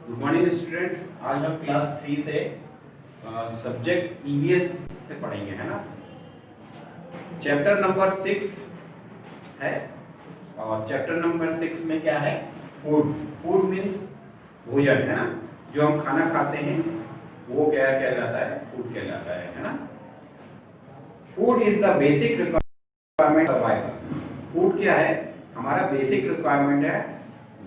Good morning students. आज हम class 3 से सब्जेक्ट ईवीएस से पढ़ेंगे, है ना। चैप्टर नंबर 6 है और चैप्टर नंबर 6 में क्या है? फूड। फूड मीन्स भोजन, है ना। जो हम खाना खाते हैं वो क्या कहलाता है? फूड कहलाता है ना। Food is the basic requirement survival. Food क्या है? हमारा बेसिक रिक्वायरमेंट है,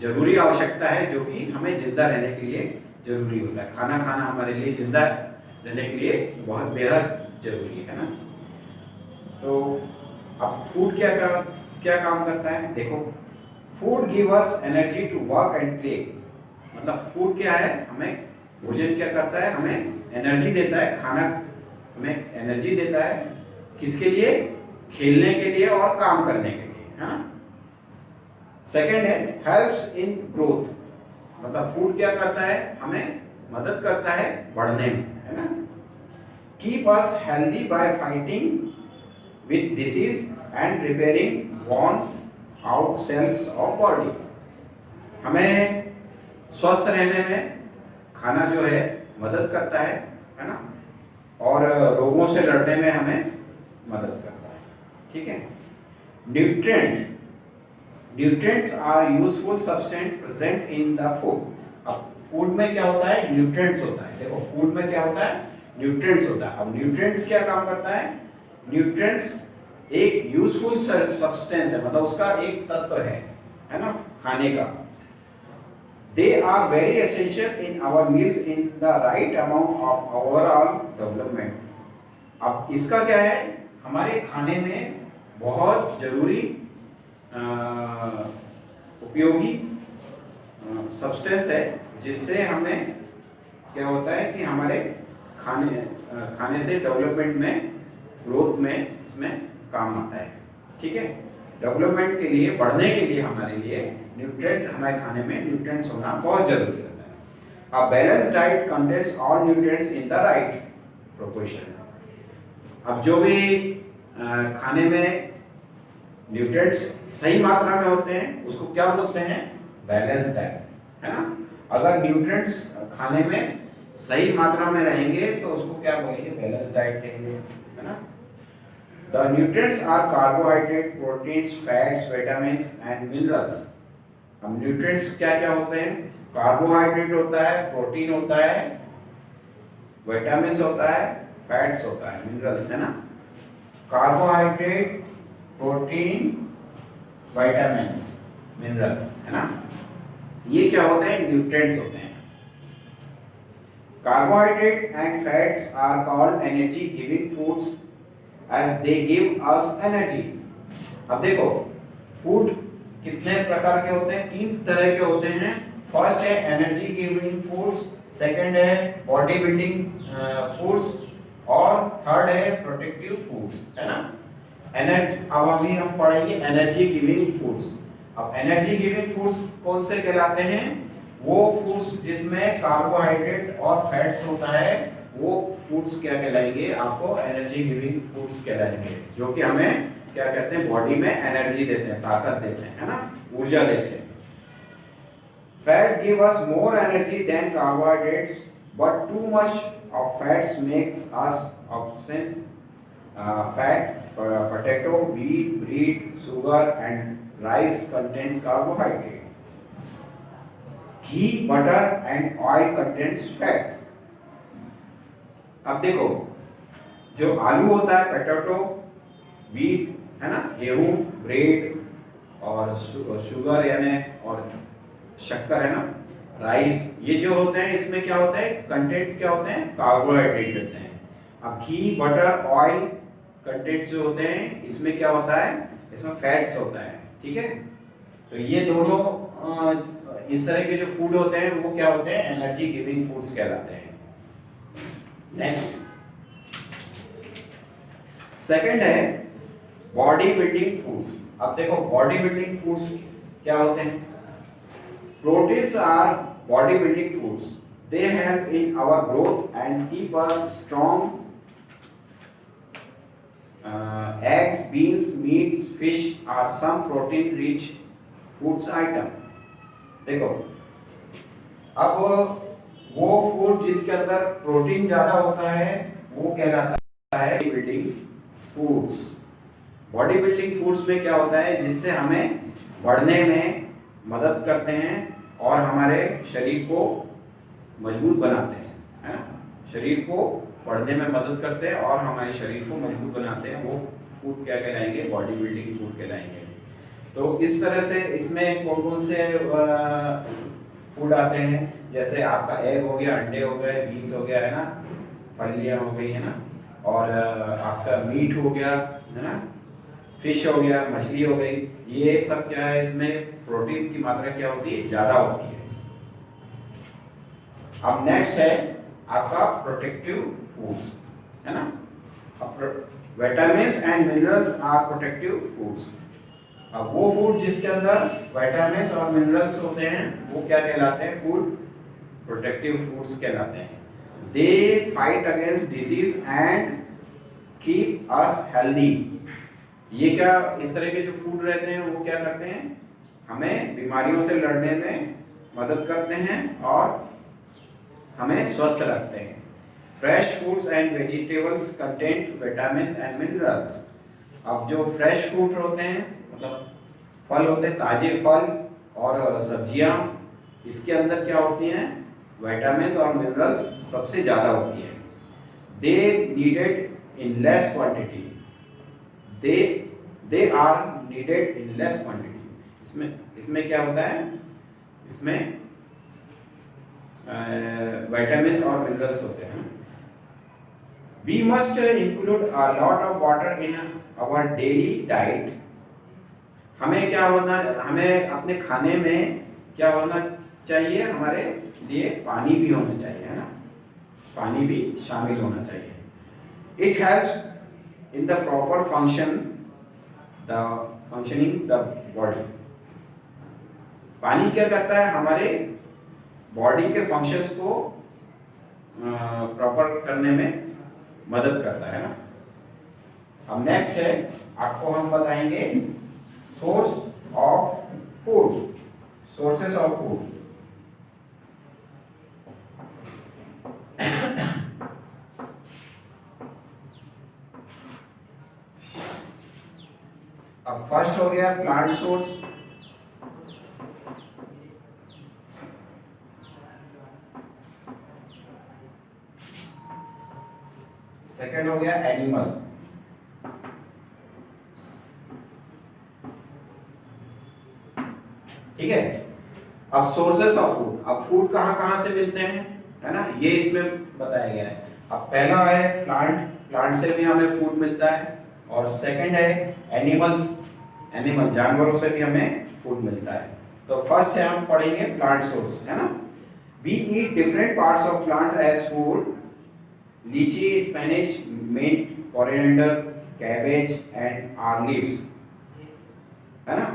जरूरी आवश्यकता है, जो कि हमें जिंदा रहने के लिए जरूरी होता है। खाना खाना हमारे लिए जिंदा रहने के लिए बहुत बेहद जरूरी है ना। तो अब फूड क्या काम करता है? देखो, food give us energy to work and play. मतलब फूड क्या है? हमें भोजन क्या करता है? हमें एनर्जी देता है। खाना हमें एनर्जी देता है, किसके लिए? खेलने के लिए और काम करने के लिए, है ना। सेकेंड है हेल्प्स इन ग्रोथ। मतलब फूड क्या करता है? हमें मदद करता है बढ़ने में, है ना। Keep us healthy bye fighting with disease and repairing worn out sales of body. हमें स्वस्थ रहने में खाना जो है मदद करता है ना, और रोगों से लड़ने में हमें मदद करता है, ठीक है। Nutrients nutrients are useful substance present in the food. अब फूड में क्या होता है? न्यूट्रिएंट्स होता है। देखो, फूड में क्या होता है? न्यूट्रिएंट्स होता है। अब न्यूट्रिएंट्स क्या काम करता है? न्यूट्रिएंट्स एक यूजफुल सब्सटेंस है, मतलब उसका एक तत्व है ना, खाने का। They are very essential in our meals in the right amount of overall development. अब इसका क्या है? हमारे खाने में बहुत जरूरी उपयोगी सब्सटेंस है, जिससे हमें क्या होता है कि हमारे खाने से डेवलपमेंट में, ग्रोथ में इसमें काम आता है, ठीक है। डेवलपमेंट के लिए, बढ़ने के लिए हमारे लिए न्यूट्रिएंट्स, हमारे खाने में न्यूट्रिएंट्स होना बहुत जरूरी होता है। A balance diet contains all nutrients in the right proportion. अब जो भी खाने में न्यूट्रिएंट्स सही मात्रा में होते हैं उसको क्या बोलते हैं? बैलेंस डाइट, है ना। अगर न्यूट्रिएंट्स खाने में सही मात्रा में रहेंगे तो उसको क्या बोलेंगे? बैलेंस डाइट कहेंगे, है ना। The nutrients are carbohydrate, proteins, fats, vitamins and minerals. अब न्यूट्रिएंट्स क्या क्या होते हैं? कार्बोहाइड्रेट होता है, प्रोटीन होता है, विटामिन्स होता है, फैट्स होता है, मिनरल्स, है ना। कार्बोहाइड्रेट, प्रोटीन, विटामिन्स, मिनरल्स, है ना। ये क्या होते हैं? न्यूट्रिएंट्स होते हैं। Carbohydrate and fats are called energy giving foods as they give us energy. अब देखो, फूड कितने प्रकार के होते हैं? 3 तरह के होते हैं। फर्स्ट है एनर्जी गिविंग फूड्स, सेकंड है बॉडी बिल्डिंग फूड्स, और थर्ड है प्रोटेक्टिव फूड्स, है ना। एनर्जी, अब अभी हम पढ़ेंगे एनर्जी गिविंग फूड्स। अब एनर्जी गिविंग फूड्स कौन से कहलाते हैं? वो फूड्स जिसमें कार्बोहाइड्रेट और फैट्स होता है, वो फूड्स क्या कहलाएंगे? आपको एनर्जी गिविंग फूड्स कहलाएंगे, जो कि हमें क्या कहते हैं? बॉडी में एनर्जी देते हैं, ताकत देते हैं, है ना, ऊर्जा देते हैं। Fat give us more energy than carbohydrates, but too much of fats makes us obese fat. Potato, wheat, bread, sugar and rice contains carbohydrate. Ghee, butter and oil contains fats. अब देखो, जो आलू होता है, पोटैटो, व्हीट, है ना, गेहूं, bread और शुगर यानी और शक्कर, है ना, राइस, ये जो होते हैं इसमें क्या होता है? कंटेंट्स क्या होते हैं? कार्बोहाइड्रेट होते हैं। अब घी, बटर, ऑयल कंटेंट जो होते हैं इसमें क्या होता है? इसमें फैट्स होता है, ठीक है। तो ये दोनों इस तरह के जो फूड होते हैं वो क्या होते हैं? एनर्जी गिविंग फूड्स कहलाते हैं। नेक्स्ट, सेकंड है बॉडी बिल्डिंग फूड्स। अब देखो, बॉडी बिल्डिंग फूड्स क्या होते हैं? Proteins are body building foods. They help in our growth and keep us strong. Eggs, beans, meats, fish are some protein rich foods item. देखो, अब वो food जिसके अंदर प्रोटीन ज्यादा होता है वो कहलाता है building foods. Body building foods में क्या होता है, जिससे हमें बढ़ने में मदद करते हैं और हमारे शरीर को मजबूत बनाते हैं, है ना। शरीर को बढ़ने में मदद करते हैं और हमारे शरीर को मजबूत बनाते हैं, वो फूड क्या कहलाएंगे, बॉडी बिल्डिंग फूड कहलाएंगे। तो इस तरह से इसमें कौन कौन से फूड आते हैं, जैसे आपका एग हो गया, अंडे हो गए, बीन्स हो गया, है ना, फलियाँ हो गई, है ना, और आपका मीट हो गया, है ना, फिश हो गया, मछली हो गई, ये सब क्या है, इसमें प्रोटीन की मात्रा क्या होती है, ज़्यादा होती है। अब नेक्स्ट है आपका प्रोटेक्टिव फूड्स, है ना। Vitamins and minerals are protective foods. अब वो फूड जिसके अंदर विटामिन्स और मिनरल्स होते हैं वो क्या कहलाते हैं, फूड प्रोटेक्टिव फूड्स कहलाते हैं। They fight against disease and keep us healthy. ये क्या, इस तरह के जो फूड रहते हैं वो क्या करते हैं, हमें बीमारियों से लड़ने में मदद करते हैं और हमें स्वस्थ रखते हैं। Fresh foods and vegetables content vitamins and minerals. अब जो फ्रेश फूड होते हैं, मतलब फल होते हैं, ताजे फल और सब्जियां, इसके अंदर क्या होती हैं, विटामिन्स और मिनरल्स सबसे ज़्यादा होती है। They needed in less quantity, they are needed in less quantity. इसमें क्या होता है, इसमें विटामिन्स और मिनरल्स होते हैं। We must include a lot of water in our daily diet. हमें क्या होना, हमें अपने खाने में क्या होना चाहिए, हमारे लिए पानी भी होना चाहिए, है ना, पानी भी शामिल होना चाहिए। It helps in the proper functioning the body. पानी क्या करता है, हमारे बॉडी के फंक्शंस को प्रॉपर करने में मदद करता है ना। अब नेक्स्ट है, आपको हम बताएंगे source of food, sources of food. अब फर्स्ट हो गया प्लांट सोर्स, सेकेंड हो गया एनिमल, ठीक है। अब सोर्सेस ऑफ फूड, अब फूड कहां कहां से मिलते हैं, है ना, ये इसमें बताया गया है। अब पहला है प्लांट, प्लांट से भी हमें फूड मिलता है, और सेकंड है एनिमल्स, एनिमल जानवरों से भी हमें फूड मिलता है। तो फर्स्ट है, हम पढ़ेंगे प्लांट सोर्स, है ना। We eat different parts of plants as food, lychee, spinach, mint, coriander, cabbage and are leaves, है ना।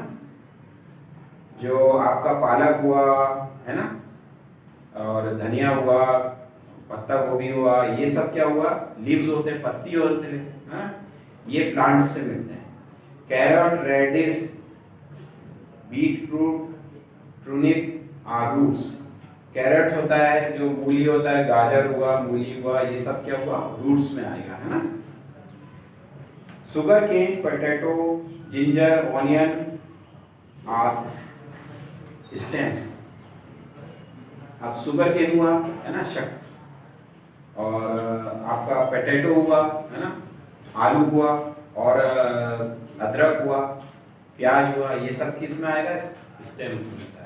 जो आपका पालक हुआ, है ना, और धनिया हुआ, पत्ता गोभी हुआ, ये सब क्या हुआ, लीव्स होते हैं, पत्ती होते हैं, है ना, ये प्लांट से मिलते हैं। Carrot, radish, beetroot, turnip are roots. Carrot होता है, जो मूली होता है, गाजर हुआ, मूली हुआ, ये सब क्या हुआ, रूट्स में आएगा, है ना। Sugarcane, potato, ginger, onion are stems. अब शुगर केन हुआ, है ना, और आपका पोटैटो हुआ, है ना, आलू हुआ, और अदरक हुआ, प्याज हुआ, ये सब किस में आएगा, स्टेम में मिलता है।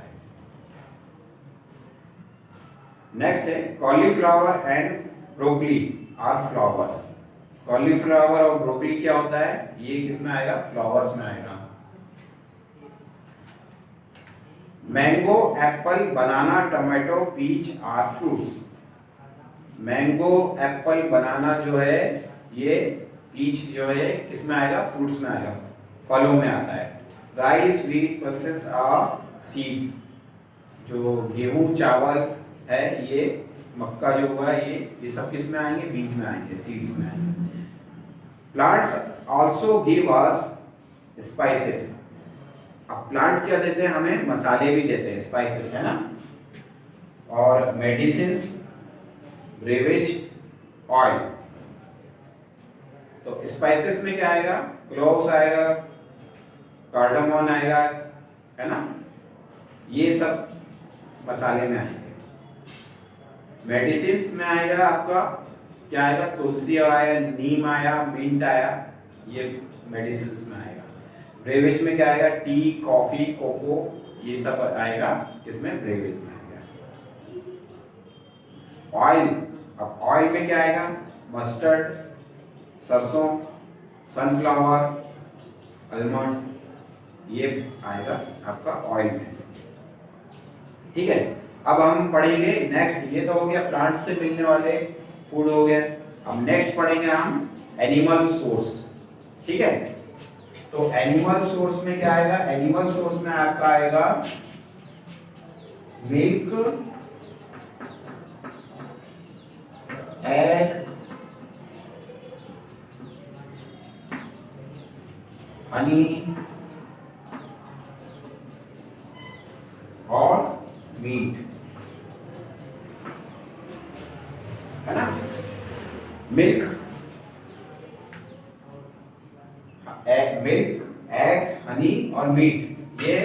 नेक्स्ट है cauliflower and broccoli are flowers. Cauliflower और ब्रोकली क्या होता है, ये किस में आएगा, फ्लावर्स में आएगा। Mango, apple, banana, tomato, peach are fruits. Mango, apple, banana जो है, ये पीच जो है किस में आएगा, फ्रूट्स में आएगा, फलों में आता है। Rice, wheat, pulses are seeds. जो गेहूं, चावल है, ये मक्का जो हुआ, ये सब किस में आएंगे, बीज में आएंगे, सीड्स में आएंगे। Plants also give us spices. अब प्लांट क्या देते हैं हमें, मसाले भी देते हैं, स्पाइसेस, है ना। और मेडिसिन्स, ब्रेवेज, ऑयल। तो स्पाइसेस में क्या आएगा? क्लोव्स आएगा, कार्डामोन आएगा, है ना, ये सब मसाले में आएंगे। मेडिसिन्स में आएगा आपका क्या आएगा? तुलसी आया, नीम आया, मिंट आया, ये मेडिसिन्स में आएगा। ब्रेवेज में क्या आएगा? टी, कॉफी, कोको, ये सब आएगा, इसमें ब्रेवेज में आएगा। ऑयल, अब ऑयल में क्या आएगा? मस्टर्ड, सरसों, सनफ्लावर, आलमंड, ये आएगा आपका ऑयल में। ठीक है, अब हम पढ़ेंगे नेक्स्ट। ये तो हो गया प्लांट्स से मिलने वाले फूड हो गए। अब नेक्स्ट पढ़ेंगे हम एनिमल सोर्स। ठीक है, तो एनिमल सोर्स में क्या आएगा? एनिमल सोर्स में आपका आएगा मिल्क, एग, हनी और मीट, है ना। मिल्क, एग्स, हनी और मीट, ये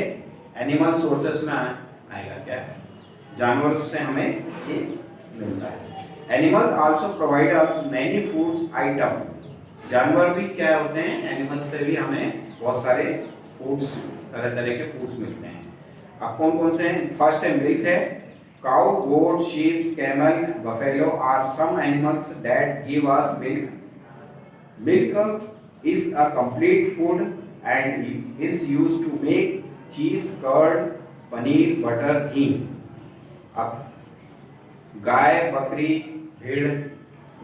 एनिमल सोर्सेस में आएगा। क्या है? जानवरों से हमें ये मिलता है। Animals also provide us many foods item. जानवर भी क्या होते हैं? एनिमल से भी हमें बहुत सारे फूड्स, तरह तरह के फूड्स मिलते हैं। अब कौन कौन से हैं? फर्स्ट है मिल्क है। Cow, goat, sheep, camel, buffalo are some animals that give us milk. Milk is a complete food and is used to make cheese, curd, paneer, butter, ghee. अब गाय, बकरी, भेड़,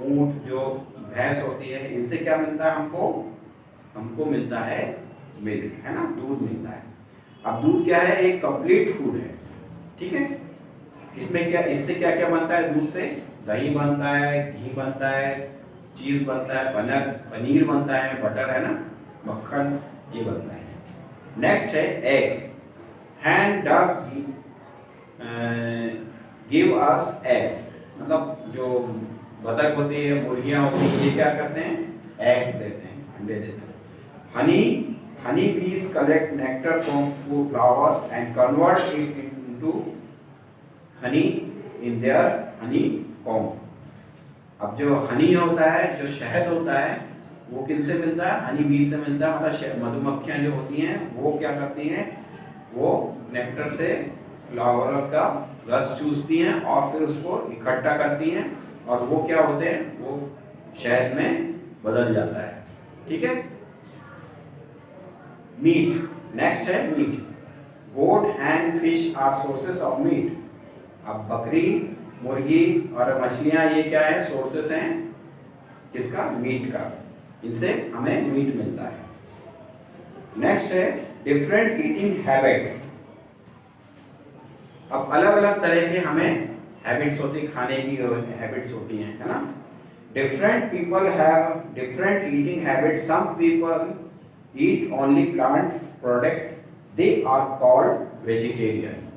ऊंट, जो भैंस होती है, इनसे क्या मिलता है हमको? हमको मिलता है मिल्क, है ना, दूध मिलता है। अब दूध क्या है? एक कंप्लीट फूड है। ठीक है, इसमें क्या, इससे क्या क्या बनता है? दूध से दही बनता है, घी बनता है, चीज बनता है, पनीर बनता है, बटर, है ना, मक्खन, ये बनता है। नेक्स्ट है एग्स। हैन डक गिव अस एग्स, मतलब जो बतख होती है, मुर्गियां होती है, ये क्या करते हैं? एग्स देते हैं, अंडे देते हैं। हनी बीज collect nectar from flowers and convert it into Honey in their Honey comb. अब जो हनी होता है, जो शहद होता है, वो किनसे मिलता है? हनी बीज से मिलता है। मतलब मधुमक्खियां जो होती हैं, वो क्या करती हैं? वो नेक्टर से फ्लावर का रस चूसती हैं और फिर उसको इकट्ठा करती हैं, और वो क्या होते हैं? वो शहद में बदल जाता है। ठीक है। मीट, नेक्स्ट है meat. Goat, hen, fish are sources of meat. अब बकरी, मुर्गी और मछलियां, ये क्या है? सोर्सेस हैं किसका? मीट का। इनसे हमें मीट मिलता है। नेक्स्ट है डिफरेंट ईटिंग हैबिट्स। अब अलग अलग तरह के हमें हैबिट्स होती है, खाने की हैबिट्स होती हैं, है ना। Different people have different eating habits. Some people eat only plant products, they are called vegetarian.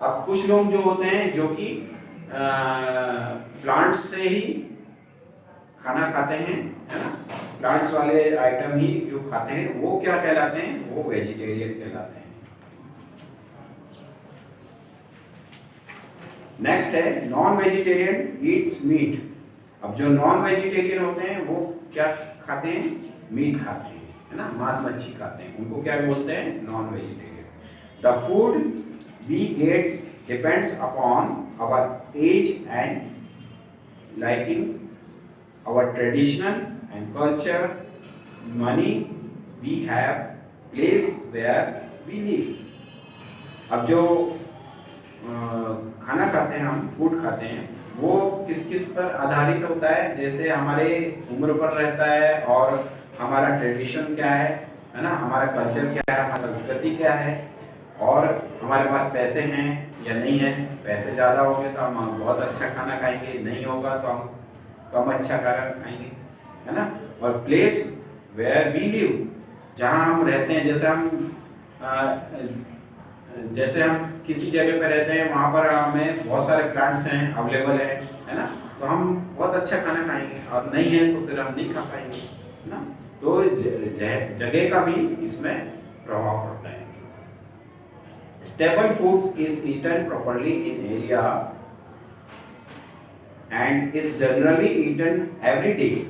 अब कुछ लोग जो होते हैं, जो कि प्लांट्स से ही खाना खाते हैं, है ना, प्लांट्स वाले आइटम ही जो खाते हैं, वो क्या कहलाते हैं? वो वेजिटेरियन कहलाते हैं। नेक्स्ट है नॉन वेजिटेरियन ईट्स मीट। अब जो नॉन वेजिटेरियन होते हैं, वो क्या खाते हैं? मीट खाते हैं, है ना, मांस मच्छी खाते हैं, उनको क्या बोलते हैं? Non vegetarian. The food we gets depends upon our age and liking, our tradition and culture, money we have, place where we live. अब जो खाना खाते हैं हम, फूड खाते हैं, वो किस किस पर आधारित होता है? जैसे हमारे उम्र पर रहता है, और हमारा ट्रेडिशन क्या है ना, हमारा कल्चर क्या है, हमारी संस्कृति क्या है, और हमारे पास पैसे हैं या नहीं है। पैसे ज़्यादा होंगे तो हम बहुत अच्छा खाना खाएंगे, नहीं होगा तो हम कम अच्छा खाना खाएंगे, है ना। और प्लेस वेयर वी लिव, जहाँ हम रहते हैं, जैसे हम जैसे हम किसी जगह पे रहते हैं, वहाँ पर हमें बहुत सारे प्लांट्स हैं, अवेलेबल है ना, तो हम बहुत अच्छा खाना खाएंगे, और नहीं है तो फिर हम नहीं खा पाएंगे, है ना। तो जगह का भी इसमें प्रभाव पड़ता है। Staple foods is eaten properly in area and is generally eaten every day.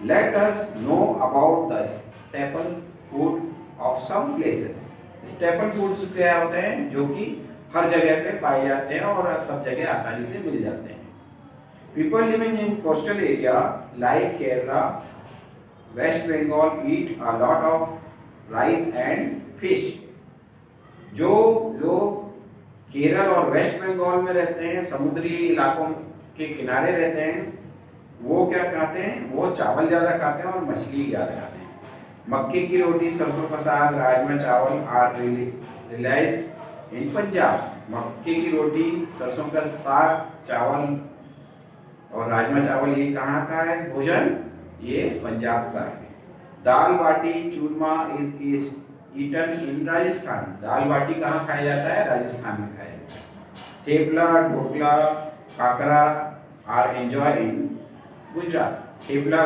Let us know about the staple food of some places. Staple foods क्या होते हैं, जो कि हर जगह पे पाए जाते हैं और सब जगह आसानी से मिल जाते हैं। People living in coastal area like Kerala, West Bengal eat a lot of rice and fish. जो लोग केरल और वेस्ट बंगाल में रहते हैं, समुद्री इलाकों के किनारे रहते हैं, वो क्या खाते हैं, वो चावल ज़्यादा खाते हैं और मछली ज़्यादा खाते हैं। मक्के की रोटी, सरसों का साग, राजमा चावल आर रियलाइज्ड इन पंजाब। मक्के की रोटी, सरसों का साग, चावल और राजमा चावल ये कहाँ का है भोजन, ये पंजाब का है। Dal baati churma is eaten in Rajasthan. Dal baati कहाँ खाया जाता है, राजस्थान में खाया जाता है। Thepla, dhokla, khakra are enjoy in Gujarat. Thepla,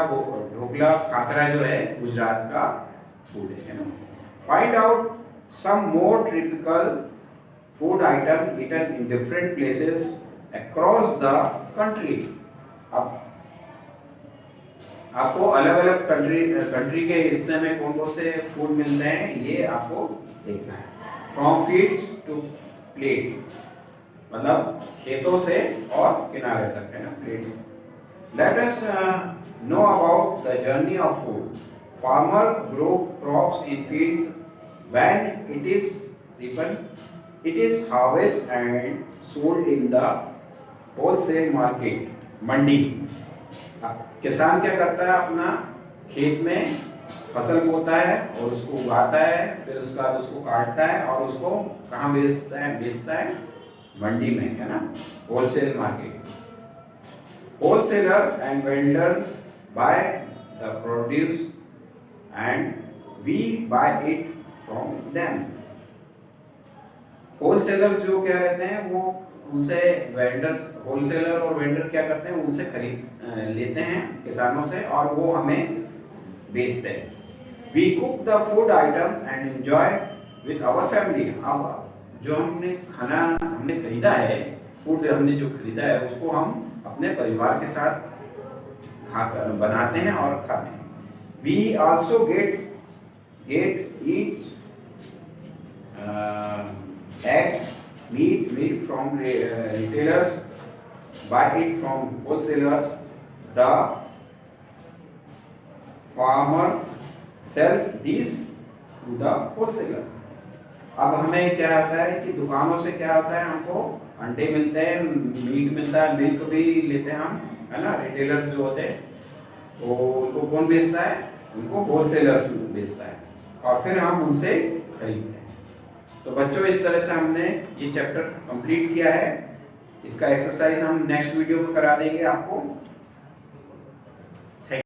dhokla, khakra जो है गुजरात का फूड है ना। Find out some more typical food item eaten in different places across the country. अब आपको अलग अलग कंट्री के हिस्से में कौन कौन से फूड मिलते हैं, ये आपको देखना है। फ्रॉम फील्ड्स टू प्लेट्स, मतलब खेतों से और किनारे तक, है ना, plates. Let us know about the journey of food. Farmer grow crops in fields, when it is ripen it is harvest and sold in the wholesale market, mandi. किसान क्या करता है, अपना खेत में फसल बोता है और उसको उगाता है, फिर उसके बाद उसको काटता है और उसको कहाँ बेचता है मंडी में, है ना, wholesale market. Wholesalers and vendors buy the produce and we buy it from them. Wholesalers जो क्या रहते हैं, वो उनसे वेंडर्स, होलसेलर और वेंडर क्या करते हैं, उनसे खरीद लेते हैं किसानों से और वो हमें बेचते हैं। We cook the food items and enjoy with our family. अब जो हमने खाना हमने खरीदा है, फूड हमने जो खरीदा है, उसको हम अपने परिवार के साथ खाकर बनाते हैं और खाते हैं। We also get eat eggs, meat from retailers, buy it from wholesalers, the farmer sells these to the wholesalers। अब हमें क्या होता है कि दुकानों से क्या होता है, हमको अंडे मिलते हैं, मीट मिलता है, मिल्क भी लेते हैं हम, है ना। रिटेलर्स जो होते हैं तो उनको कौन बेचता है, उनको होलसेलर्स बेचता है और फिर हम उनसे खरीदते हैं। तो बच्चों, इस तरह से हमने ये चैप्टर कंप्लीट किया है। इसका एक्सरसाइज हम नेक्स्ट वीडियो में करा देंगे आपको।